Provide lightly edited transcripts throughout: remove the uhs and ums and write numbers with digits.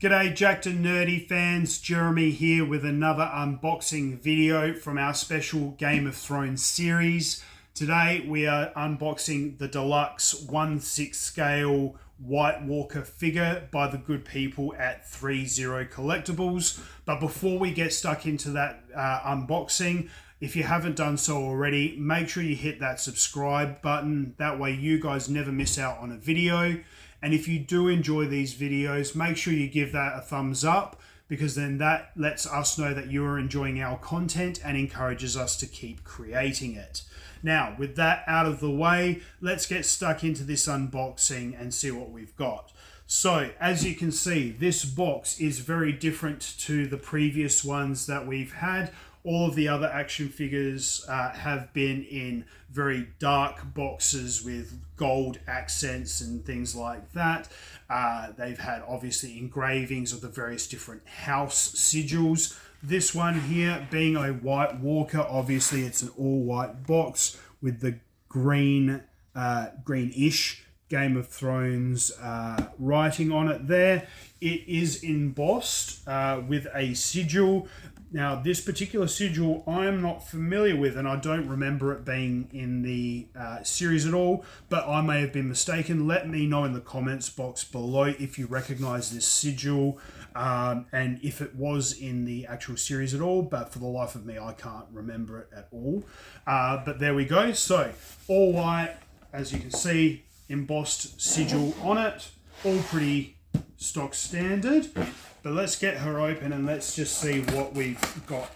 G'day Jackednnerdy fans, Jeremy here with another unboxing video from our special Game of Thrones series. Today we are unboxing the Deluxe 1/6 scale White Walker figure by the good people at ThreeZero Collectables. But before we get stuck into that unboxing, if you haven't done so already, make sure you hit that subscribe button. That way you guys never miss out on a video. And if you do enjoy these videos, make sure you give that a thumbs up, because then that lets us know that you are enjoying our content and encourages us to keep creating it. Now, with that out of the way, let's get stuck into this unboxing and see what we've got. So, as you can see, this box is very different to the previous ones that we've had. All of the other action figures have been in very dark boxes with gold accents and things like that. They've had obviously engravings of the various different house sigils. This one here being a White Walker, obviously it's an all-white box with the green, greenish Game of Thrones writing on it there. It is embossed with a sigil. Now, this particular sigil I'm not familiar with, and I don't remember it being in the series at all, but I may have been mistaken. Let me know in the comments box below if you recognize this sigil and if it was in the actual series at all, but for the life of me, I can't remember it at all. But there we go. So, all white, as you can see, embossed sigil on it, all pretty stock standard. But let's get her open and let's just see what we've got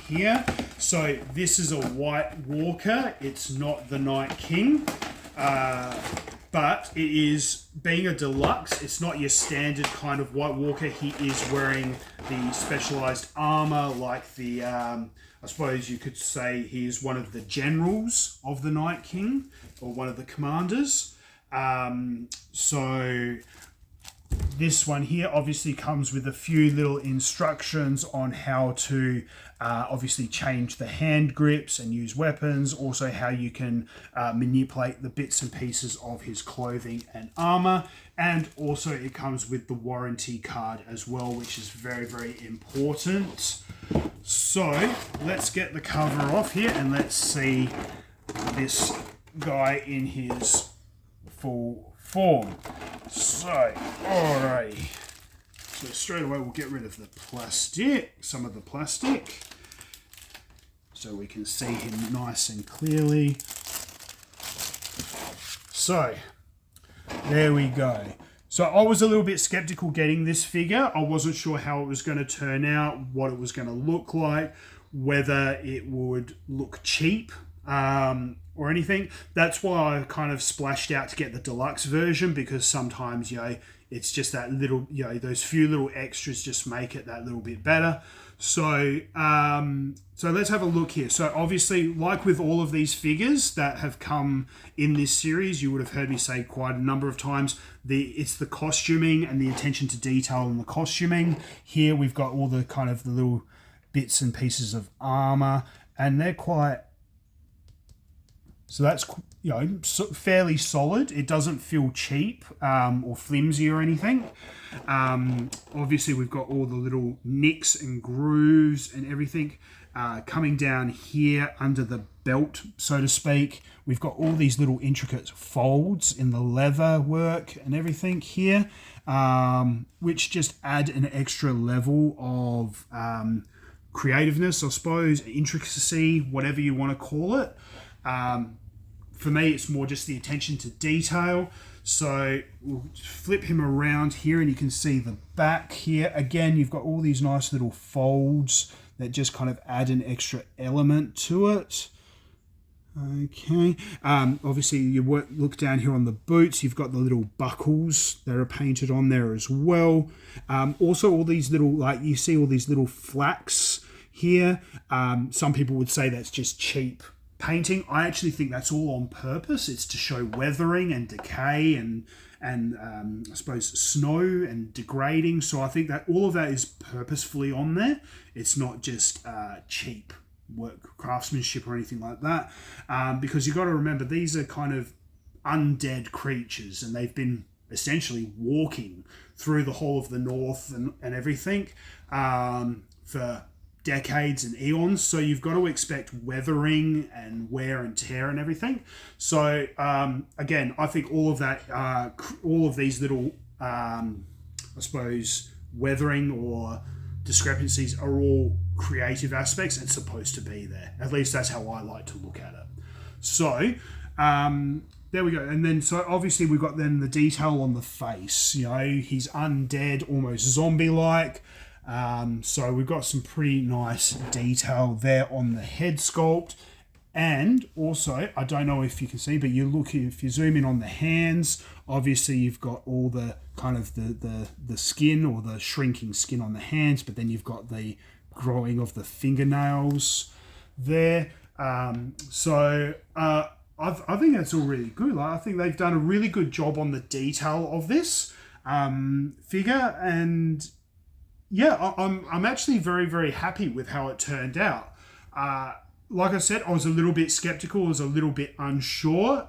here. So this is a White Walker. It's not the Night King, but it is, being a deluxe, it's not your standard kind of White Walker. He is wearing the specialized armor, like the, I suppose you could say he is one of the generals of the Night King, or one of the commanders. So this one here obviously comes with a few little instructions on how to obviously change the hand grips and use weapons. Also how you can manipulate the bits and pieces of his clothing and armor. And also it comes with the warranty card as well, which is very, very important. So let's get the cover off here and let's see this guy in his full form. So, alrighty. So straight away we'll get rid of the plastic, some of the plastic, so we can see him nice and clearly. So, there we go. So I was a little bit skeptical getting this figure. I wasn't sure how it was going to turn out, what it was going to look like, whether it would look cheap or anything. That's why I kind of splashed out to get the deluxe version, because sometimes, you know, it's just that little, you know, those few little extras just make it that little bit better. So, so let's have a look here. So obviously, like with all of these figures that have come in this series, you would have heard me say quite a number of times, it's the costuming and the attention to detail in the costuming. Here we've got all the kind of the little bits and pieces of armor, and they're quite, so that's, you know, fairly solid. It doesn't feel cheap or flimsy or anything. Obviously, we've got all the little nicks and grooves and everything coming down here under the belt, so to speak. We've got all these little intricate folds in the leather work and everything here, which just add an extra level of creativeness, I suppose, intricacy, whatever you want to call it. For me, it's more just the attention to detail. So we'll flip him around here and you can see the back here. Again, you've got all these nice little folds that just kind of add an extra element to it. Okay. Obviously, you look down here on the boots. You've got the little buckles that are painted on there as well. Also, all these little, like you see all these little flax here. Some people would say that's just cheap painting. I actually think that's all on purpose. It's to show weathering and decay and I suppose snow and degrading. So I think that all of that is purposefully on there. It's not just cheap work, craftsmanship or anything like that. Because you've got to remember, these are kind of undead creatures and they've been essentially walking through the whole of the North and everything for decades and eons. So you've got to expect weathering and wear and tear and everything. So again, I think all of that, all of these little, I suppose, weathering or discrepancies are all creative aspects and supposed to be there. At least that's how I like to look at it. So there we go. And then, so obviously we've got then the detail on the face. You know, he's undead, almost zombie-like. So we've got some pretty nice detail there on the head sculpt. And also, I don't know if you can see, but if you zoom in on the hands, obviously you've got all the kind of the skin or the shrinking skin on the hands, but then you've got the growing of the fingernails there. I think that's all really good. Like, I think they've done a really good job on the detail of this figure, and yeah, I'm actually very, very happy with how it turned out. Like I said, I was a little bit skeptical, I was a little bit unsure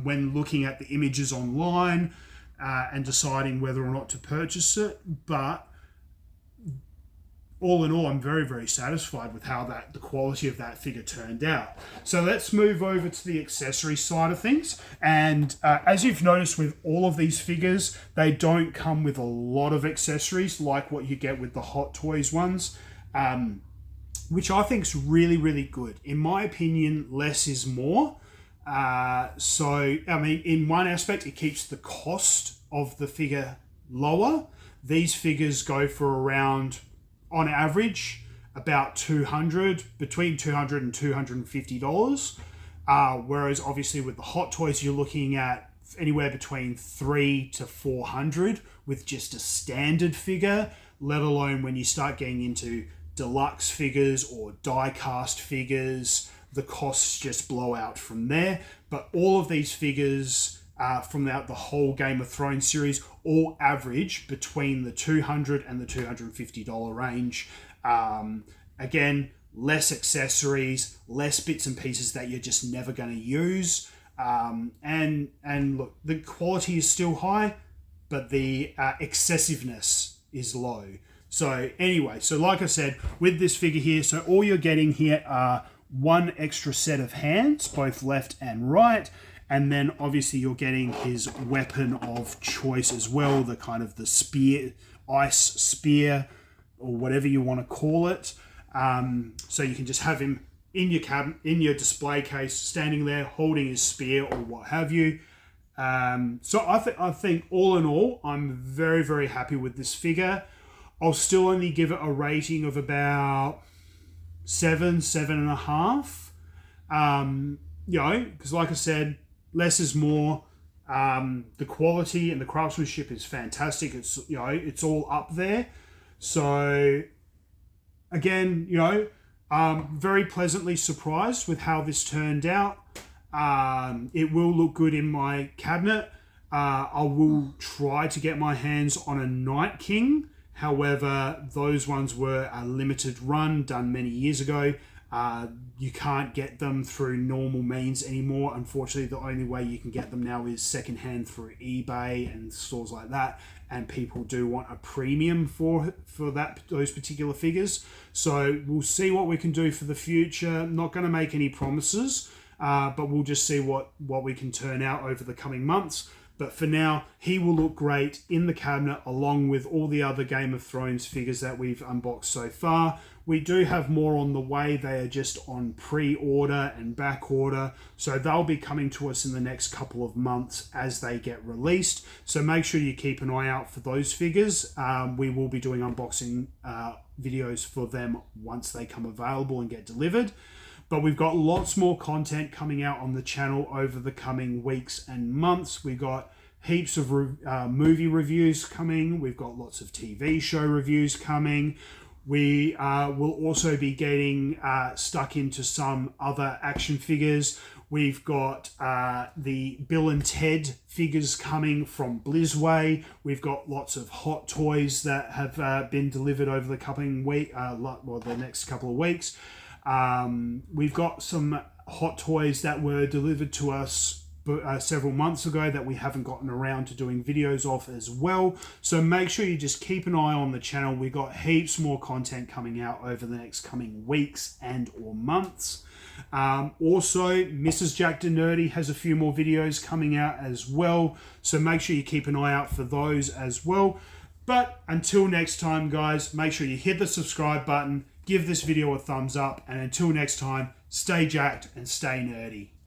when looking at the images online and deciding whether or not to purchase it, but all in all, I'm very, very satisfied with how the quality of that figure turned out. So let's move over to the accessory side of things. And as you've noticed with all of these figures, they don't come with a lot of accessories like what you get with the Hot Toys ones, which I think is really, really good. In my opinion, less is more. So, I mean, in one aspect, it keeps the cost of the figure lower. These figures go for around, on average, about between $200 and $250. Whereas obviously with the Hot Toys, you're looking at anywhere between $300 to $400 with just a standard figure, let alone when you start getting into deluxe figures or die-cast figures, the costs just blow out from there. But all of these figures from the whole Game of Thrones series all average between the $200 and the $250 range. Again, less accessories, less bits and pieces that you're just never going to use. And look, the quality is still high, but the excessiveness is low. So anyway, so like I said, with this figure here, so all you're getting here are one extra set of hands, both left and right. And then obviously you're getting his weapon of choice as well, the kind of the spear, ice spear, or whatever you want to call it. So you can just have him in your cabinet, in your display case, standing there holding his spear or what have you. So I think all in all, I'm very, very happy with this figure. I'll still only give it a rating of about 7.5. You know, because like I said, less is more. The quality and the craftsmanship is fantastic. It's, you know, it's all up there. So again, you know, very pleasantly surprised with how this turned out. It will look good in my cabinet. I will try to get my hands on a Night King. However, those ones were a limited run done many years ago. You can't get them through normal means anymore. Unfortunately, the only way you can get them now is secondhand through eBay and stores like that. And people do want a premium for those particular figures. So we'll see what we can do for the future. Not going to make any promises, but we'll just see what we can turn out over the coming months. But for now, he will look great in the cabinet along with all the other Game of Thrones figures that we've unboxed so far. We do have more on the way. They are just on pre-order and back order. So they'll be coming to us in the next couple of months as they get released. So make sure you keep an eye out for those figures. We will be doing unboxing videos for them once they come available and get delivered. But we've got lots more content coming out on the channel over the coming weeks and months. We've got heaps of movie reviews coming. We've got lots of TV show reviews coming. We will also be getting stuck into some other action figures. We've got the Bill and Ted figures coming from Blizzway. We've got lots of Hot Toys that have been delivered over the coming week, the next couple of weeks. We've got some Hot Toys that were delivered to us several months ago that we haven't gotten around to doing videos of as well. So make sure you just keep an eye on the channel. We got heaps more content coming out over the next coming weeks and or months. Also, Mrs. Jackednnerdy has a few more videos coming out as well. So make sure you keep an eye out for those as well. But until next time, guys, make sure you hit the subscribe button, give this video a thumbs up, and until next time, stay jacked and stay nerdy.